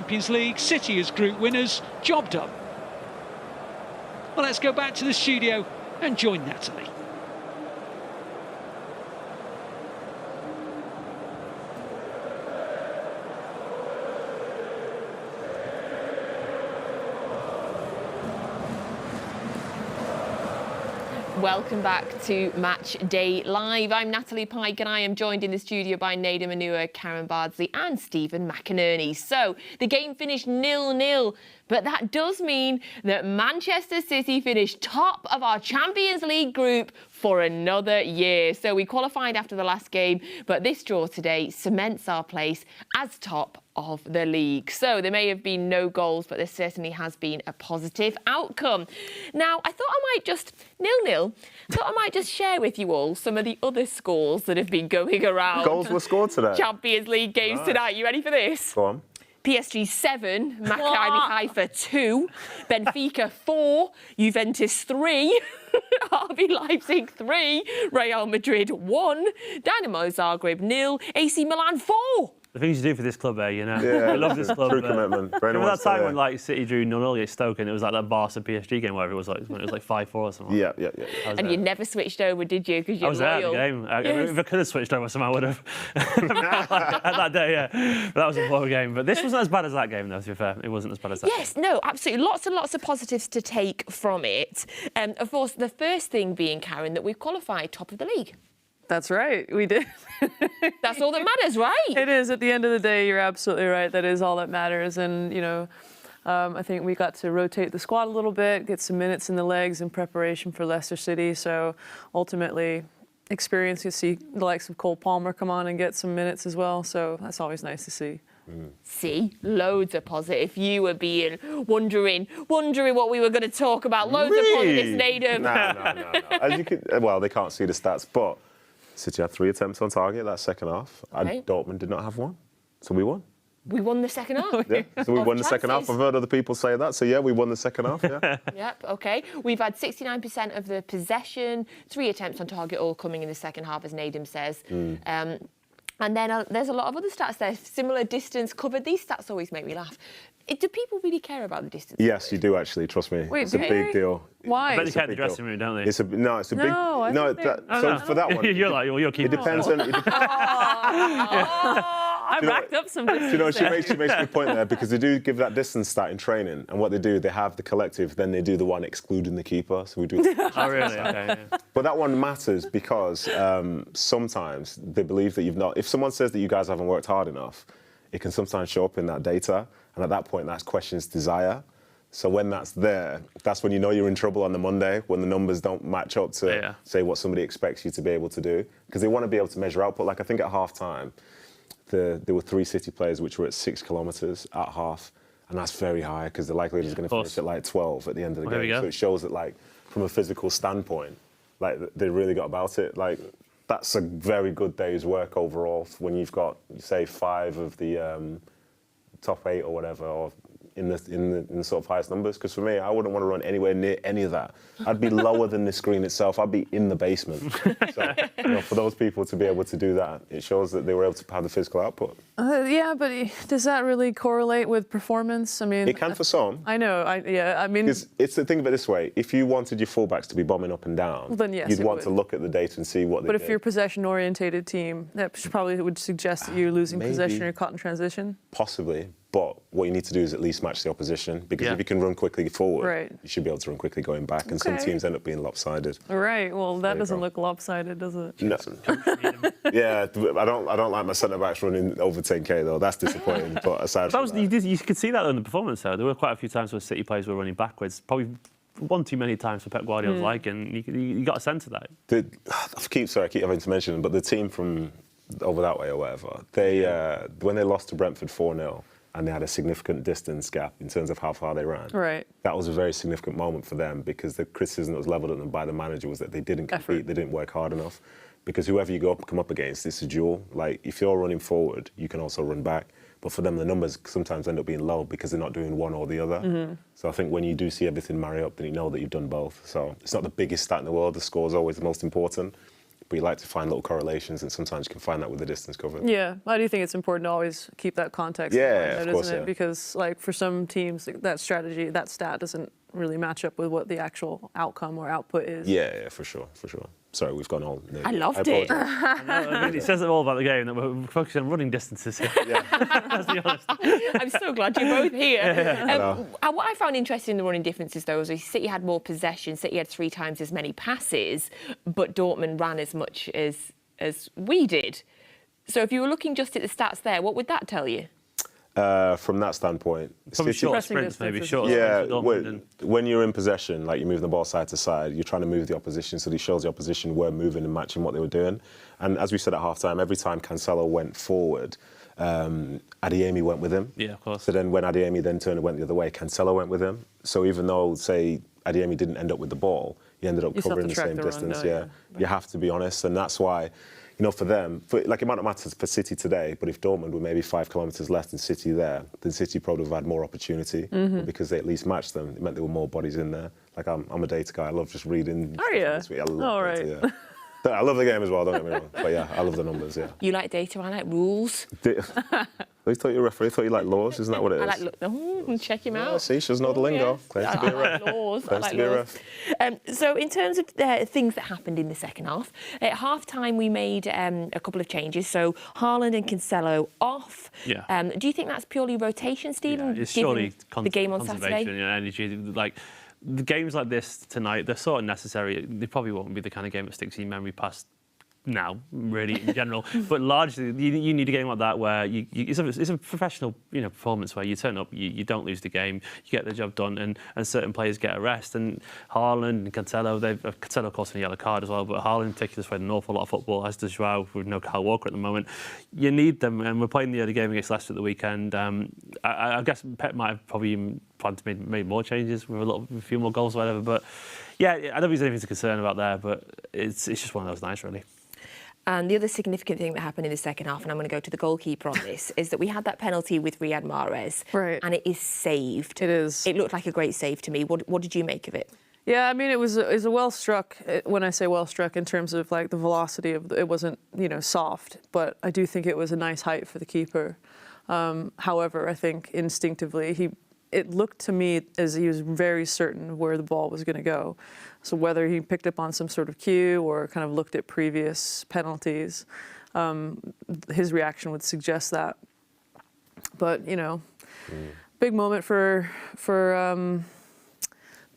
Champions League, City as group winners, job done. Well, let's go back to the studio and join Natalie. Welcome back to Match Day Live. I'm Natalie Pike and I am joined in the studio by Nedum Onuoha, Karen Bardsley and Steven McInerney. So the game finished 0-0, but that does mean that Manchester City finished top of our Champions League group for another year. So we qualified after the last game, but this draw today cements our place as top of the league. So there may have been no goals, but there certainly has been a positive outcome. Now, I thought I might just, 0-0, thought I might just share with you all some of the other scores that have been going around. Goals were scored today. Champions League games tonight. You ready for this? Go on. PSG 7, Maccabi Haifa 2, Benfica 4, Juventus 3, RB Leipzig 3, Real Madrid 1, Dynamo Zagreb 0, AC Milan 4. The things you do for this club, you know. Yeah, I love this club. True commitment. Remember that time when like City drew 0-0 against Stoke and it was like that Barca PSG game, whatever it was like, when it was like 5-4 or something. Yeah. And you never switched over, did you? Because you're I was loyal. there at the game. Yes. If I could have switched over, somehow I would have. At that day, yeah. But that was a poor game. But this wasn't as bad as that game, though, to be fair. It wasn't as bad as that. Yes, no, absolutely. Lots and lots of positives to take from it. Of course, the first thing being, Karen, that we've qualified top of the league. That's right, we did. That's all that matters, right? It is. At the end of the day, you're absolutely right. That is all that matters. And, you know, I think we got to rotate the squad a little bit, get some minutes in the legs in preparation for Leicester City. So ultimately, experience, you see the likes of Cole Palmer come on and get some minutes as well. So that's always nice to see. See, loads of positive. You were being wondering what we were going to talk about. Loads of positives, Nedum. No. As you could, well, they can't see the stats, but City had 3 attempts on target that second half, Okay. and Dortmund did not have one, so we won. We won the second half. Yeah, so we won the second half. chances. I've heard other people say that, so yeah, we won the second half. Yeah. Yep, OK. We've had 69% of the possession, 3 attempts on target, all coming in the second half, as Nedum says. And then there's a lot of other stats there. Similar distance covered. These stats always make me laugh. Do people really care about the distance? Yes, you do actually. Trust me. Wait, it's a big deal. Why? I bet they care in the big dressing deal. room, don't they? It's a big. No, I think So for that one, You're like, well, you're keeping it depends on. I racked up some distance. You know, she there. makes a good point there, because they do give that distance stat in training, and what they do, they have the collective, then they do the one excluding the keeper. So we do. Oh, really? Okay, yeah. But that one matters because sometimes they believe that you've not. If someone says that you guys haven't worked hard enough, it can sometimes show up in that data, and at that point, that questions desire. So when that's there, that's when you know you're in trouble on the Monday, when the numbers don't match up to say what somebody expects you to be able to do, because they want to be able to measure output. Like I think at half time, there were 3 City players which were at 6 kilometres at half, and that's very high because the likelihood is going to finish at like 12 at the end of the game. So it shows that, like, from a physical standpoint, like they really got about it. Like that's a very good day's work overall when you've got, say, 5 of the top 8 or whatever, or in the sort of highest numbers. Because for me, I wouldn't want to run anywhere near any of that. I'd be lower than the screen itself. I'd be in the basement. So, you know, for those people to be able to do that, it shows that they were able to have the physical output. Yeah, but does that really correlate with performance? I mean, It can for some. I know. I mean, It's the thing about it this way. If you wanted your fullbacks to be bombing up and down, then yes, you'd it want to would. look at the data and see what they but did. if you're a possession-orientated team, that probably would suggest that you're losing possession or caught in transition. Possibly, but what you need to do is at least match the opposition, because if you can run quickly forward, you should be able to run quickly going back, and some teams end up being lopsided. Right, well, that doesn't look lopsided, does it? No. Yeah, I don't like my centre-backs running over 10k, though. That's disappointing, but aside from that... You could see that in the performance, though. There were quite a few times where City players were running backwards, probably one too many times for Pep Guardiola's liking. You got a sense of that. I keep having to mention them, but the team from over that way or whatever, they when they lost to Brentford 4-0, and they had a significant distance gap in terms of how far they ran. Right. That was a very significant moment for them, because the criticism that was levelled at them by the manager was that they didn't compete, they didn't work hard enough. Because whoever you come up against, it's a duel. Like, if you're running forward, you can also run back. But for them, the numbers sometimes end up being low because they're not doing one or the other. So I think when you do see everything marry up, then you know that you've done both. So it's not the biggest stat in the world. The score is always the most important. but you like to find little correlations, and sometimes you can find that with the distance covered. Yeah, I do think it's important to always keep that context in mind, isn't it? Because like for some teams, that strategy, that stat doesn't really match up with what the actual outcome or output is. Yeah, for sure. Sorry, we've gone all. I loved it. I mean, it says it all about the game that we're focusing on running distances here. Yeah. Let's be honest. I'm so glad you're both here. Yeah. What I found interesting in the running differences, though, was City had more possession. City had 3 times as many passes, but Dortmund ran as much as we did. So if you were looking just at the stats there, what would that tell you? From that standpoint, Probably short sprints, maybe shorter sprints. When you're in possession, like you're moving the ball side to side, you're trying to move the opposition, so it shows the opposition were moving and matching what they were doing. And as we said at half-time, every time Cancelo went forward, Adeyemi went with him. Yeah, of course. So then when Adeyemi then turned and went the other way, Cancelo went with him. So even though, say, Adeyemi didn't end up with the ball, he ended up covering the same distance. You have to be honest, and that's why. You know, for them, it might not matter for City today, but if Dortmund were maybe 5 kilometres less than City there, then City probably would have had more opportunity because they at least matched them. It meant there were more bodies in there. Like, I'm a data guy. I love just reading. Are you? I love data, yeah. I love the game as well, don't get me wrong. But yeah, I love the numbers, yeah. You like data, I like rules. I thought you were a referee. I thought you liked laws. Isn't that what it is? I like check him out. See, she doesn't know the lingo. Yes. I like laws. I like laws. So in terms of things that happened in the second half, at half-time we made a couple of changes. So Haaland and Cancelo off. Yeah. Do you think that's purely rotation, Stephen? Yeah, it's surely the game on Saturday. And energy. Like the games like this tonight, they're sort of necessary. They probably won't be the kind of game that sticks in your memory past now, really, in general. But largely, you need a game like that where it's a professional, performance where you turn up, you don't lose the game, you get the job done, and certain players get a rest. And Haaland and Cancelo, Cancelo of course in a yellow card as well, but Haaland in particular has played an awful lot of football, as does Joao, with no Kyle Walker at the moment. You need them, and we're playing the early game against Leicester at the weekend. I guess Pep might have probably even planned to make more changes with a few more goals or whatever. But yeah, I don't think there's anything to concern about there, but it's just one of those nights, really. And the other significant thing that happened in the second half, and I'm going to go to the goalkeeper on this, is that we had that penalty with Riyad Mahrez. Right. And it is saved. It is. It looked like a great save to me. What did you make of it? Yeah, I mean, it was a well struck. When I say well struck, in terms of like the velocity of it wasn't soft, but I do think it was a nice height for the keeper. However, I think instinctively it looked to me as he was very certain where the ball was going to go. So whether he picked up on some sort of cue or kind of looked at previous penalties, his reaction would suggest that. But big moment for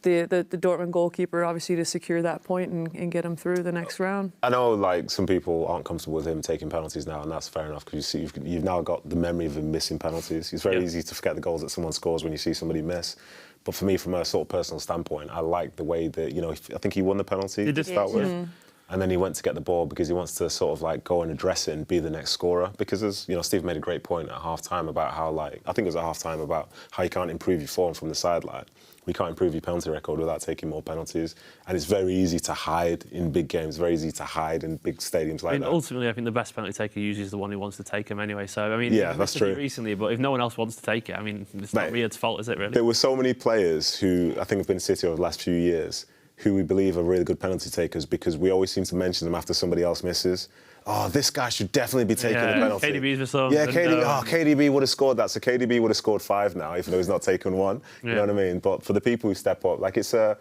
the Dortmund goalkeeper, obviously, to secure that point and get him through the next round. I know, like, some people aren't comfortable with him taking penalties now, and that's fair enough, because you've now got the memory of him missing penalties. It's very easy to forget the goals that someone scores when you see somebody miss. But for me, from a sort of personal standpoint, I like the way that, I think he won the penalty to start with. Mm-hmm. And then he went to get the ball because he wants to sort of like go and address it and be the next scorer. Because as Steve made a great point at half-time about how, I think it was at half-time, about how you can't improve your form from the sideline. We can't improve your penalty record without taking more penalties. And it's very easy to hide in big games, very easy to hide in big stadiums like that. Ultimately, I think the best penalty taker usually is the one who wants to take him anyway. So, yeah, that's true. Recently, but if no one else wants to take it, it's not Riyad's fault, is it, really? There were so many players who I think have been City over the last few years who we believe are really good penalty takers because we always seem to mention them after somebody else misses. Oh, this guy should definitely be taking a penalty. KDB's for some. Yeah, KDB would have scored that. So KDB would have scored 5 now, even though he's not taken 1. You know what I mean? But for the people who step up, like it's a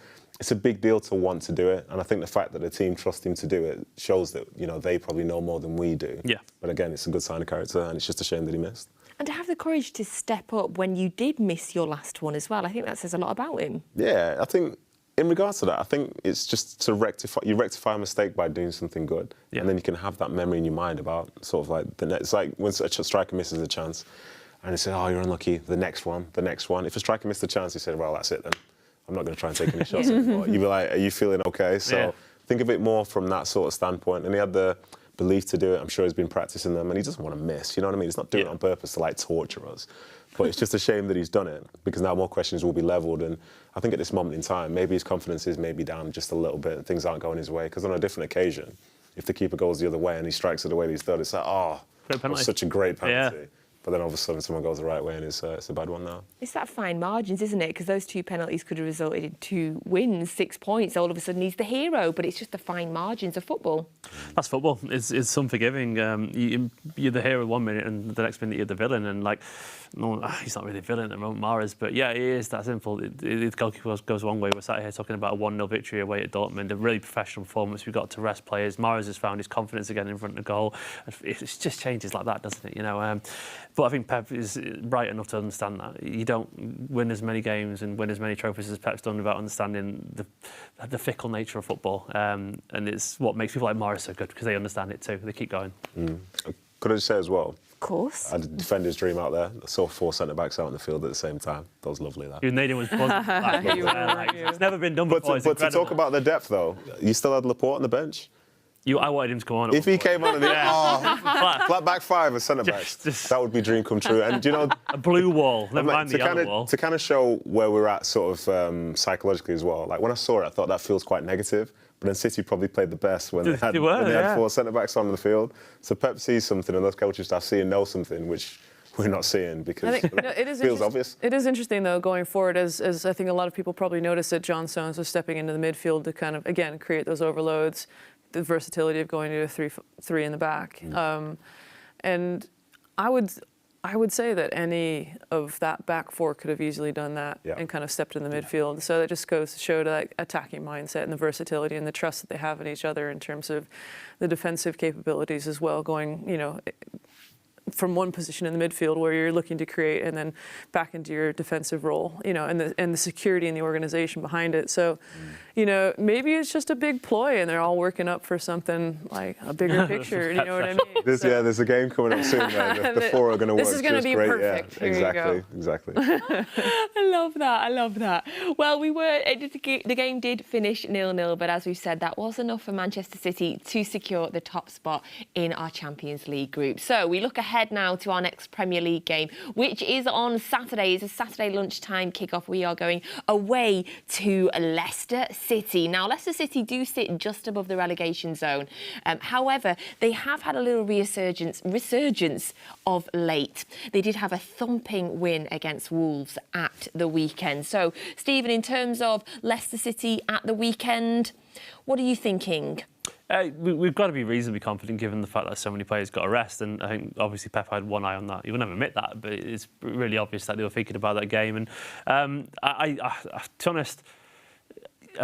big deal to want to do it. And I think the fact that the team trust him to do it shows that, they probably know more than we do. Yeah. But again, it's a good sign of character, and it's just a shame that he missed. And to have the courage to step up when you did miss your last one as well, I think that says a lot about him. Yeah, I think in regards to that, I think it's just to rectify a mistake by doing something good, and then you can have that memory in your mind about sort of like it's like when a striker misses a chance, and they say, "Oh, you're unlucky." The next one. If a striker missed a chance, he said, "Well, that's it then. I'm not going to try and take any shots anymore." You'd be like, "Are you feeling okay?" So think of it more from that sort of standpoint. And he had the belief to do it. I'm sure he's been practicing them, and he doesn't want to miss. You know what I mean? He's not doing it on purpose to like torture us. But it's just a shame that he's done it, because now more questions will be levelled. And I think at this moment in time, maybe his confidence is maybe down just a little bit and things aren't going his way. Because on a different occasion, if the keeper goes the other way and he strikes it the way that he's done, it's like, oh, that was such a great penalty. But then all of a sudden someone goes the right way and it's a bad one now. It's that fine margins, isn't it? Because those 2 penalties could have resulted in 2 wins, 6 points. All of a sudden he's the hero, but it's just the fine margins of football. That's football. It's unforgiving. You're the hero 1 minute and the next minute you're the villain. And like, no, he's not really a villain at the moment, Mahrez. But yeah, it is that simple. The goalkeeper goes one way. We're sat here talking about a 1-0 victory away at Dortmund. A really professional performance. We've got to rest players. Mahrez has found his confidence again in front of the goal. It just changes like that, doesn't it? You know. But I think Pep is right enough to understand that. You don't win as many games and win as many trophies as Pep's done without understanding the fickle nature of football. And it's what makes people like Mahrez so good, because they understand it too. They keep going. Could I just say as well? Of course. I had a defender's dream out there. I saw 4 centre-backs out in the field at the same time. That was lovely, that. Nedum was buzzing. It's never been done before. But to talk about the depth, though, you still had Laporte on the bench? I wanted him to come on. If he came on and flat back 5 as centre-backs, that would be dream come true. And, you know... A blue wall, never mind the yellow wall. To kind of show where we're at sort of psychologically as well, like when I saw it, I thought that feels quite negative. But then City probably played the best when they had 4 centre-backs on the field. So Pep sees something and those coaching staff see and know something, which we're not seeing because it feels obvious. It is interesting, though, going forward, as I think a lot of people probably noticed that John Stones was stepping into the midfield to kind of, again, create those overloads, the versatility of going to a 3 in the back. And I would say that any of that back 4 could have easily done that and kind of stepped in the midfield. So that just goes to show that attacking mindset and the versatility and the trust that they have in each other in terms of the defensive capabilities as well, going, you know, from one position in the midfield where you're looking to create and then back into your defensive role, you know, and the security and the organization behind it. So, you know, maybe it's just a big ploy and they're all working up for something like a bigger picture. You know what I mean? There's a game coming up soon, man. The 4 are going to work. This is going to be great. perfect. Yeah, Here exactly. I love that. Well, the game did finish 0-0, but as we've said, that was enough for Manchester City to secure the top spot in our Champions League group. So we look ahead now to our next Premier League game, which is on Saturday. It's a Saturday lunchtime kickoff. We are going away to Leicester City. Now, Leicester City do sit just above the relegation zone. However, they have had a little resurgence of late. They did have a thumping win against Wolves at the weekend. So, Stephen, in terms of Leicester City at the weekend, what are you thinking? We've got to be reasonably confident given the fact that so many players got a rest, and I think obviously Pep had one eye on that. He would never admit that, but it's really obvious that they were thinking about that game. And to be honest,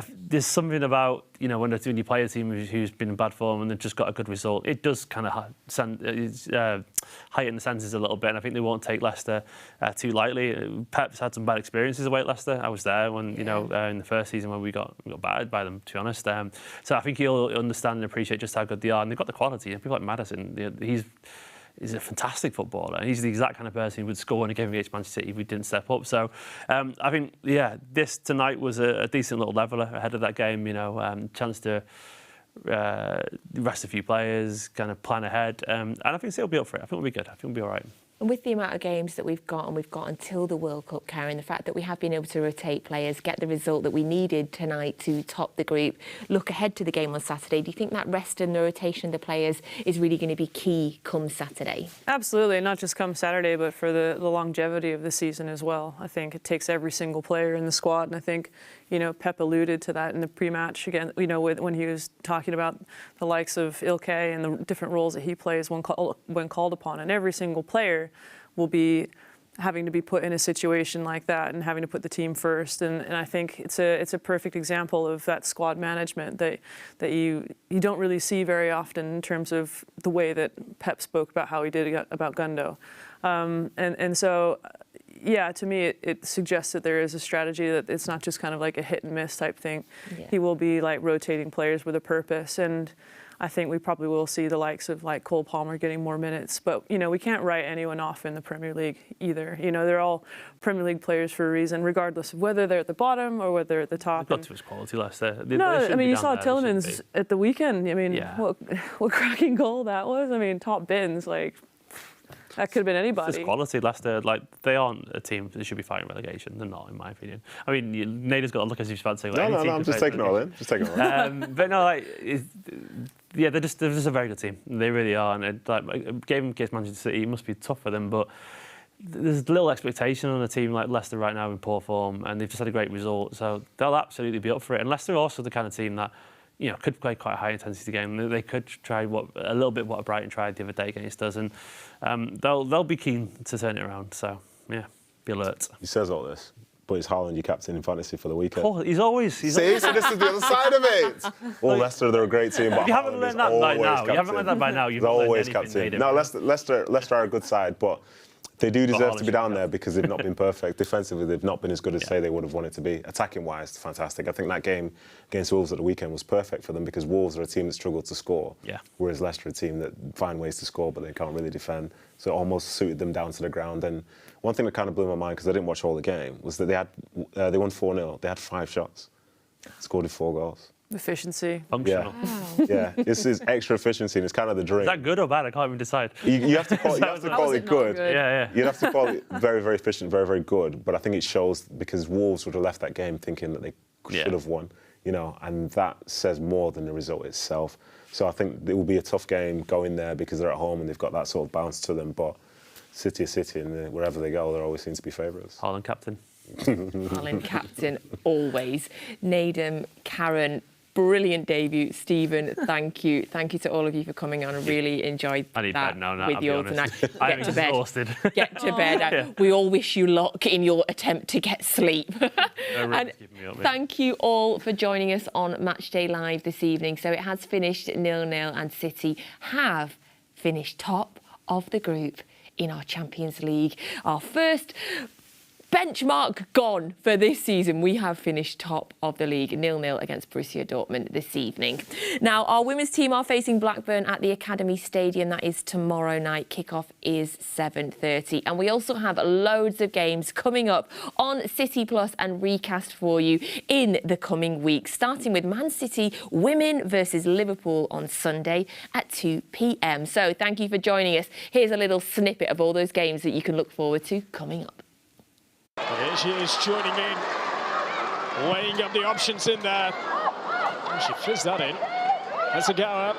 there's something about, you know, when you play a team who's been in bad form and they've just got a good result, it does kind of heighten the senses a little bit, and I think they won't take Leicester too lightly. Pep's had some bad experiences away at Leicester. I was there when, you know, in the first season when we got battered by them, to be honest. So I think he'll understand and appreciate just how good they are, and they've got the quality. People like Maddison, he's a fantastic footballer. He's the exact kind of person who would score in a game against Manchester City if we didn't step up. So I think, this tonight was a decent little leveller ahead of that game. You know, chance to rest a few players, kind of plan ahead. And I think City will be up for it. I think we'll be good. I think we'll be all right. And with the amount of games that we've got, and we've got until the World Cup, Karen, the fact that we have been able to rotate players, get the result that we needed tonight to top the group, look ahead to the game on Saturday, do you think that rest and the rotation of the players is really going to be key come Saturday? Absolutely, not just come Saturday, but for the longevity of the season as well. I think it takes every single player in the squad, and I think, you know, Pep alluded to that in the pre-match again, you know, when he was talking about the likes of Ilkay and the different roles that he plays when called upon, and every single player will be having to be put in a situation like that and having to put the team first. And I think it's a perfect example of that squad management that you don't really see very often in terms of the way that Pep spoke about how he did about Gundo. And so, yeah, to me, it suggests that there is a strategy, that it's not just kind of like a hit and miss type thing. Yeah. He will be like rotating players with a purpose. And I think we probably will see the likes of like Cole Palmer getting more minutes. But, you know, we can't write anyone off in the Premier League either. You know, they're all Premier League players for a reason, regardless of whether they're at the bottom or whether they're at the top. They've got to his quality less there. No, I mean, you saw Tielemans at the weekend. I mean, what cracking goal that was. I mean, top bins, like, that could have been anybody. It's quality. Leicester, like, they aren't a team that should be fighting relegation. They're not, in my opinion. I mean, Nader's got to look as if he's about to say. Like, no, I'm just taking it all in. Just taking it all in. But no, like, yeah, they're just a very good team. They really are. And a game against Manchester City must be tough for them, but there's little expectation on a team like Leicester right now in poor form, and they've just had a great result, so they'll absolutely be up for it. And Leicester are also the kind of team that, you know, could play quite a high intensity game. They could try a little bit what Brighton tried the other day against us, and they'll be keen to turn it around. So yeah, be alert. He says all this, but it's Haaland your captain in fantasy for the weekend. Oh, he's always. See, so this is the other side of it. Well, Leicester, they're a great team, but you haven't learned that by now. You haven't learned that by now. You've always captain. No, Leicester are a good side, but they do deserve to be down there because they've not been perfect. Defensively, they've not been as good as say they would have wanted to be. Attacking-wise, fantastic. I think that game against Wolves at the weekend was perfect for them because Wolves are a team that struggled to score, whereas Leicester are a team that find ways to score but they can't really defend. So it almost suited them down to the ground. And one thing that kind of blew my mind, because I didn't watch all the game, was that they won 4-0. They had 5 shots, scored 4 goals. Efficiency. Functional. Yeah, this is extra efficiency, and it's kind of the dream. Is that good or bad? I can't even decide. You have to call it good. Yeah. You'd have to call it very, very efficient, very, very good. But I think it shows because Wolves would have left that game thinking that they should have won, you know, and that says more than the result itself. So I think it will be a tough game going there because they're at home and they've got that sort of bounce to them. But City is City, and wherever they go, they always seem to be favourites. Haaland captain. Haaland captain, always. Nedum, Karen, brilliant debut. Stephen, thank you. Thank you to all of you for coming on. I really enjoyed that with you all tonight. I'm exhausted. Get to bed. We all wish you luck in your attempt to get sleep. And thank you all for joining us on Matchday Live this evening. So it has finished 0-0 and City have finished top of the group in our Champions League. Our first benchmark gone for this season. We have finished top of the league, 0-0 against Borussia Dortmund this evening. Now, our women's team are facing Blackburn at the Academy Stadium. That is tomorrow night. Kickoff is 7:30. And we also have loads of games coming up on City Plus and Recast for you in the coming weeks, starting with Man City Women versus Liverpool on Sunday at 2 p.m. So thank you for joining us. Here's a little snippet of all those games that you can look forward to coming up. Here she is joining in, weighing up the options in there. Oh, she fizzed that in. Hasegawa.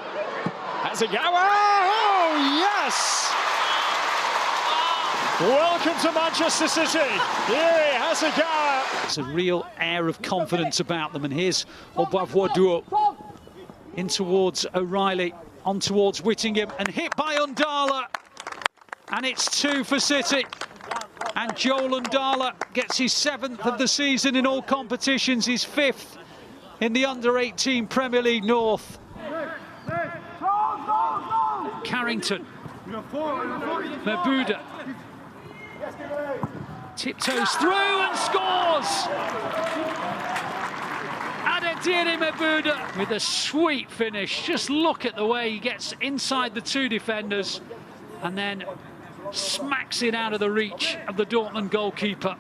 Oh, yes! Welcome to Manchester City. Here, Hasegawa. It's a real air of confidence about them. And here's Obavoduo in towards O'Reilly, on towards Whittingham, and hit by Undala. And it's 2 for City. And Joel Undala gets his 7th of the season in all competitions, his 5th in the Under-18 Premier League North. Carrington. Mabuda. Tiptoes through and scores! Adedire Mabuda with a sweet finish. Just look at the way he gets inside the 2 defenders and then smacks it out of the reach of the Dortmund goalkeeper.